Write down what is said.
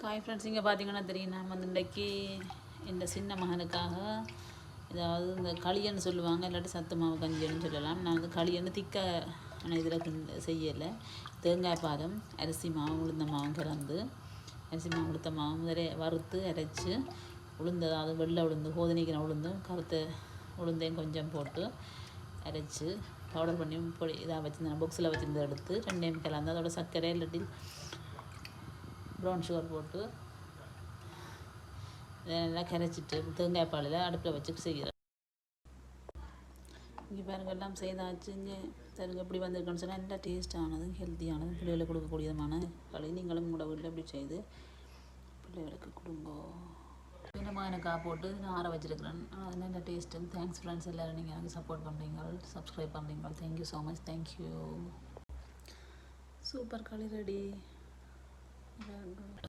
Hi friends, இங்கே பார்த்தீங்கன்னா தெரியும், நான் வந்து இன்றைக்கி இந்த சின்ன மகனுக்காக ஏதாவது இந்த களியன்னு சொல்லுவாங்க, இல்லாட்டி சத்து மாவு கஞ்சின்னு சொல்லலாம். நான் வந்து களியன்னு திக்க இதில் செய்யலை. தேங்காய் பாதம், அரிசி மாவு, உளுந்த மாவும் கலந்து அரிசி மாவு உளுத்த மாவு முதலே வறுத்து அரைச்சி உளுந்து, அதாவது வெள்ளை உளுந்து, கோதனைக்கிற உளுந்தும் கருத்த உளுந்தையும் கொஞ்சம் போட்டு அரைச்சி பவுடர் பண்ணி பொடி இதாக வச்சுருந்தேன், பாக்ஸில் வச்சுருந்த எடுத்து ரெண்டையும் கலந்து அதோட சர்க்கரை இல்லாட்டி ப்ரௌன் சுகர் போட்டு நல்லா கரைச்சிட்டு தேங்காய் பாலில் அடுப்பில் வச்சு செய்கிறேன். இங்கே பாருங்கள், எல்லாம் செய்தாச்சு. இங்கே பாருங்கள் எப்படி வந்திருக்குன்னு சொன்னால் நல்லா டேஸ்டானதும் ஹெல்த்தியானதும் பிள்ளைகளுக்கு கொடுக்கக்கூடியதுமான களி. நீங்களும் உங்களோட வீட்டில் எப்படி செய்து பிள்ளைகளுக்கு கொடுங்கோ. பின்னமாக எனக்கு போட்டு நான் ஆற வச்சுருக்கிறேன். அது நல்ல டேஸ்ட்டும். தேங்க்ஸ் ஃப்ரெண்ட்ஸ், எல்லோரும் நீங்கள் எனக்கு சப்போர்ட் பண்ணுறீங்க, சப்ஸ்கிரைப் பண்ணுறீங்க. Thank you so much. Thank you. Super களி ரெடி.